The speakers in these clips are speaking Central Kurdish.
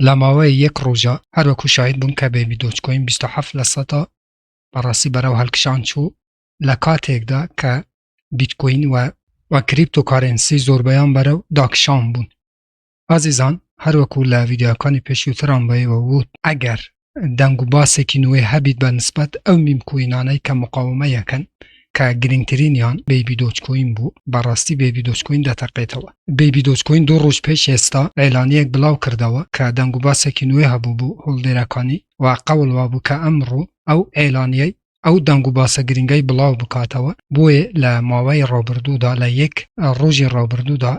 لماوەی یەک ڕۆژە هەروەکو شاهید بوون کە بێبی دۆچکۆین 27% بەڕاستی بەرەو هەڵکشان چوو لە کاتێکدا کە بیتکۆین و کریپتۆکارنسی زۆربەیان بەرەو داکشان بوون. ئازیزان هەروەکو لە ڤیدیۆکانی پێشووتران بەیەوە وت ئەگەر دەنگ و باسێکی نوێ هەبیت بە نسبەت ئەو میمکۆینانەی کە مقاومە یەکەن کە گرنگترینیان بێبی دۆچکۆین بوو بەڕاستی بێبی دۆچکۆین دەتەقێتەوە. بێبی دۆچکۆین 2 ڕۆژ پێش ئێستا ئێلانیەک بڵاو کردەوە کە دەنگ و باسێکی نوێ هەبوو بوو هۆڵدێرەکانی و قەول وابوو کە ئەمڕۆ ئەو ئێلانیەی ئەو دەنگ و باسە گرنگەی بڵاو بکاتەوە بۆیە لە ماوەی ڕابردوودا لە یەک ڕۆژی ڕابردوودا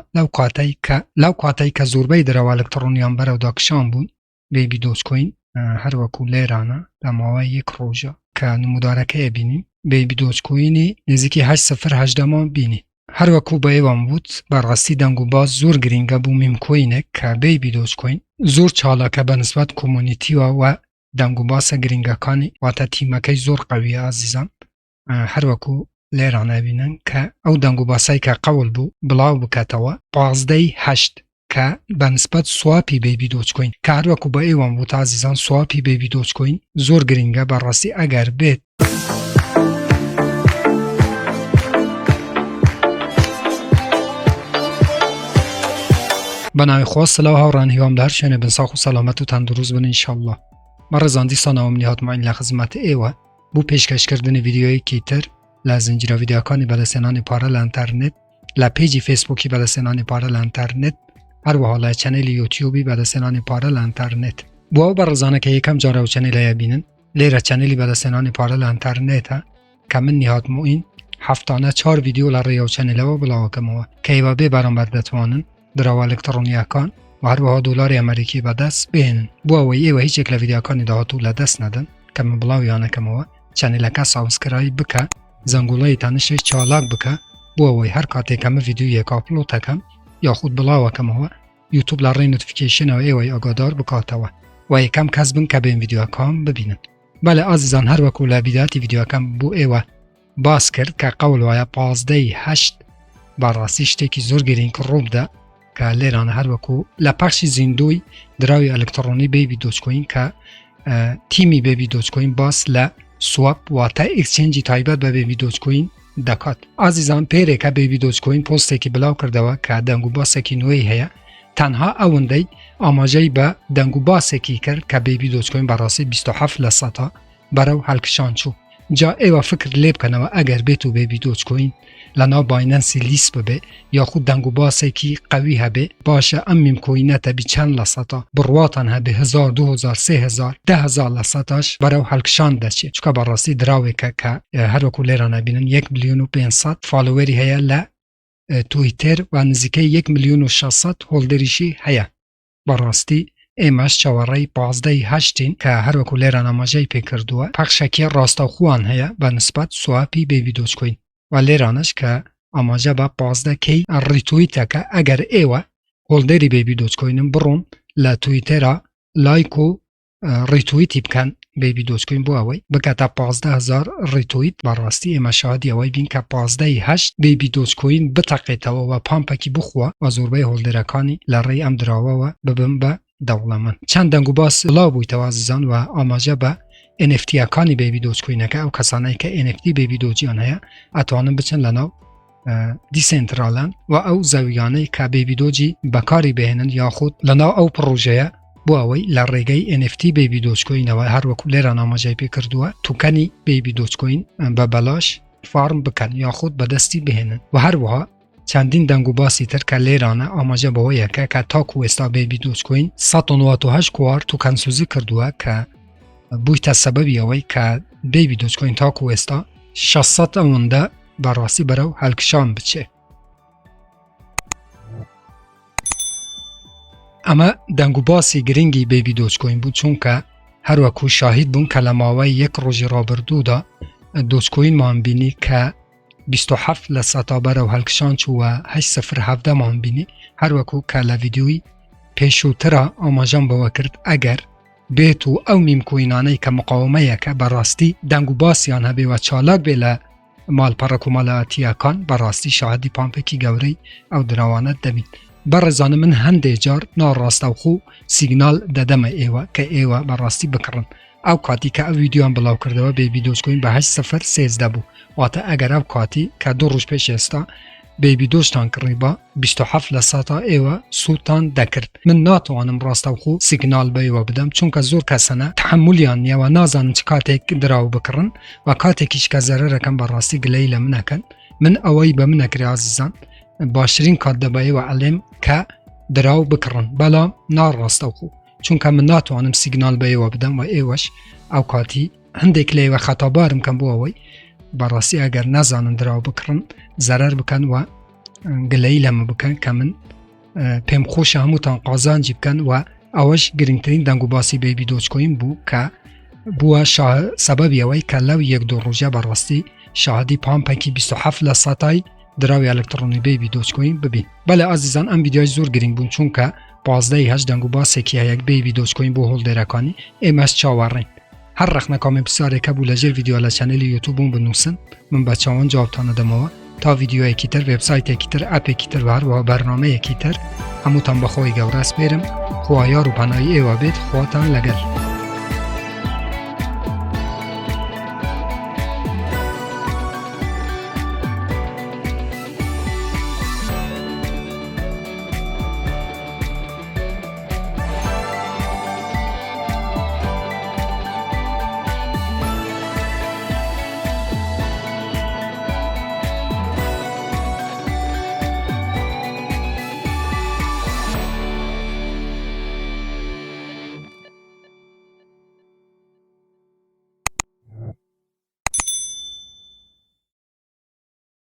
لەو کاتەی کە زۆربەی دەرەوە ئەلکترۆنیان بەرەو داکشان بوون بێبی دۆچکۆین هەروەکو لێرانە لە ماوەی یەک ڕۆژە کە نمودارەکەی بینین بێبی دۆچکۆینی نزیکی 8.0 بینی. هەروەکو بە ئێوەم وت بەڕاستی دەنگ و باس زۆر گرنگە بوو میمکۆینێک کە بێبی دۆچکۆین زۆر چالاکە بەنسبەت کۆمونیتیوە و دەنگ و باسە گرنگەکانی واتە تیمەکەی زۆر قەویە ئازیزان. هەروەکو لێرانە بینن کە ئەو دەنگ و باسایی کە قەول بوو بڵاو بکاتەوە 15.8 کە بەنسبەت سواپی بێبی دۆچکۆین کە هەروەکو بە ئێوەم وت ئازیزان سواپی بێبی دۆچکۆین زۆر گرنگە بەڕاستی ئەگەر بێت بەناوی خوا سڵاو هاوڕان هیوام لە هەر شوێنێ بن ساخ و سەلامەت و تەندروست بن ئینشەڵڵا. مەڕێزان دیسانەوە منی هاتماین لە خزمەت ئێوە بۆ پێشکەشکردنی ڤیدیۆیەکی تر لە زنجیرە ڤیدیۆکانی بەدەستێنانی پارە لە ئینتەرنێت لە پێیجی فێسبووکی بەدەستێنانی پارە لە ئینتەرنێت هەروەها لە چەنێلی یوتیوبی بەدەستێنانی پارە لە ئینتەرنێت. بۆ ئەو بەڕێزانە کە یەکەم جارە و چەنێلەیە بینن لێرە چەنێلی بەدەستێنانی پارە لە ئینتەرنێتە کە من هاتموین هەفتانە 4 ڤیدیۆ لە ڕێگە و چەنێلەوە بڵاوەکەمەوە کە ئێوە بێ بەرامبەر دەتوانن درەوە ئەلکترۆنیەکان و هەروەها دۆلاری ئەمریکی بەدەست بێنن. بۆ ئەوەی ئێوە هیچێک لە ڤیدیۆکانی داهاتوو لە دەست نەدەن کە من بڵاویانەکەمەوە چەنێلەکە سابسکرایب بکە زەنگوڵەی تەنشی چالاک بکە بۆ ئەوەی هەر کاتێک ئەمە ڤیدیۆیەک ئاپلۆدەکەم یاخود بڵاوەکەمەوە یوتوب لە ڕێی نۆتیفیکیشنەوە ئێوەی ئاگادار بکاتەوە و یەکەم کەس بن کە بێن ڤیدیۆکان ببینن. بەڵێ ئازیزان هەروەکو لە بیداتی ڤیدیۆکەم بۆ ئێوە باس کرد کە قەول وایە 15.8 بەڕاستی شتێکی زۆر گرنگ ڕووبدا کە لێرانە هەروەکو لە پەخشی زیندوی دراوی ئەلکترۆنی بێبی دۆچکۆین کە تیمی بێبی دۆچکۆین باس لە سواپ واتە ئێکسچێنجی تایبەت بە بێبی دۆچکۆین دەکات. ئازیزان پێرێکە بێبی دۆچکۆین پۆستێکی بڵاو کردەوە کە دەنگ و باسێکی نوێی هەیە تەنها ئەوەندەی ئاماژەی بە دەنگ و باسێکی کرد کە بێبی دۆچکۆین بەڕاستی 27% بەرەو هەڵکشان چوو. جا ئێوە فکر لێ بکەنەوە ئەگەر بێت و بێبی دۆچکۆین لەناو باینەنسی لیست ببێ یاخود دەنگ و باسێکی قەوی هەبێ باشە ئەم میمکۆینەتە بی چەند لە سەتا بڕواتان هەبێ 1000 2000 3000 10000 لە سەتاش بەرەو هەڵکشان دەچێت چکە بەڕاستی دراوێکە کە هەروەکو لێرانە بینن 1,500,000 فالۆوەری هەیە لە تویتر و نزیکەی 1,600,000 هۆڵدەریشی هەیە. بەڕاستی ئێمەش چاوەڕێی 15.8 کە هەروەکو لێران ئاماژەی پێکردووە پەخشێکی ڕاستەوخۆوان هەیە بە نسبەت سواپی بێبی دۆچکۆین و لێرانش کە ئاماژە بە 15K ڕیتویتەکە ئەگەر ئێوە هۆڵدەری بێبی دۆچکۆینم بڕۆن لە تویتەرە لایک و ڕیتویتی بکەن بێبی دۆچکۆین بۆ ئەوەی بکاتە 15,000 ڕیتویت بەڕاستی ئێمە شادی ئەوەی بین کە 15.8 بێبی دۆچکۆین بتەقێتەوە و پامپەکی بخوە و زۆربەی هۆڵدەرەکانی لە ڕێی ئەم دراوەوە ببن بە دەوڵەمەند. چەند دەنگ و باس بڵاو بوویتەوە ئازیزان و ئاماژە بە NFTەکانی بێبی دۆچکۆینەکە ئەو کەسانەی کە NFT بێبی دۆجیان هەیە ئەتوانن بچن لەناو دیسنترالان و ئەو زەویانەی کە بێبی دۆجی بەکاری بهێنن یاخود لەناو ئەو پڕۆژەیە بۆ ئەوەی لە ڕێگەی NFT بێبی دۆچکۆینەوە هەروەکو لێران ئاماژەی پێکردووە توکەنی بێبی دۆچکۆین بە بەلاش فارم بکەن یاخود بەدەستی بهێنن و هەروەها چەندین دەنگ و باسی تر کە لێرانە ئاماژە بەوەیەکە کە تاکو ئێستا بێبی دۆچکۆین 198 کوار توکەنسوزی کردووە کە بوویتە سەبەبی ئەوەی کە بێبی دۆچکۆین تاکو ئێستا 600 ئەوەندە بەڕاستی بەرەو هەڵکشان بچێ. ئەمە دەنگ و باسی گرنگی بێبی دۆچکۆین بوو چونکە هەروەکو شاهید بوون کە لە ماوەی یەک ڕۆژی ڕابردوودا دۆچکۆینمان بینی کە 27% بەرەو هەڵکشان چووە 8.017 مان بینی هەروەکو کە لە ڤیدیۆی پێشووترە ئاماژەم بەوە کرد ئەگەر بێت و ئەو میمکۆینانەی کە مقاومەیەکە بەڕاستی دەنگ و باسییان هەبێ و چالاک بێ لە ماڵپەڕەک و مەڵەتیەکان بەڕاستی شاهدی پامپێکی گەورەی ئەو دراوانە دەبین. برزان من هەندێ جار ناڕاستەوخۆ سیگنال دەدەمە ئێوە کە ئێوە بەڕاستی بکڕن. ئەو کاتی کە ئەو ویدیۆیان بڵاو کردەوە بێبی دۆچکۆین بە 8:0 بوو، واتە ئەگەر ئەو کاتی کە 2 ڕۆژ پێش ئێستا بێبی دۆشتان کڕی بە 27% ئێوە سوودتان دەکرد. من ناتوانم ڕاستەوخۆ سیگنال بە ئێوە بدەم چونکە زۆر کەسەنە تحملیان نییەوە نازانن چ کاتێک دراو بکڕن و کاتێکیش کە زەرەرەکەم بەڕاستی گلەی لە منەکەن. من ئەوەی بە منەکری عزیزان باشترین کات دەبە ئێوە ئەڵێم کە دراو بکڕن، بەڵام ناڕاستەوخۆ چونکە من ناتوانم سیگنال بە ئێوە بدەم و ئێوەش ئەو کاتی هەندێک لە ئێوە خەتابارم کەم بۆ ئەوەی بەڕاستی ئەگەر نازانن دراو بکڕن زەرەر بکەن و گلەی لەمە بکەن کە من پێم خۆشە هەمووتان قازانجی بکەن و ئەوەش گرنگترین دەنگ و باسی بێبی دۆچکۆین بوو کە بووە سەبەبی ئەوەی کە لەو 1-2 ڕۆژە بەڕاستی شاهدی پامپێکی 27% دراوی ئەلکترۆنی بێبی دۆچکۆین ببین. بەڵێ ئازیزان ئەم ویدیۆی زۆر گرنگ بوون چونکە 15 دەنگ و باسێکی هەیەک بێبی دۆچکۆین بۆ هۆڵدێرەکانی ئێمەش چاوەڕێین. هەر ڕەخنە کامێ پرسیارێکە بوو لەژێر ویدیۆ لە چەنەلی یوتیوبم بنووسن، من بە چاوان جوابتان دەدەمەوە تا ویدیۆیەکی تر، وێبسایتێکی تر، ئەپێکی تر و هەروەها بەرنامەیەکی تر. هەمووتان بەخۆی گەورە سپێرم. خوا یار و پەناهی ئێوە بێت. خواتان لەگەڵ.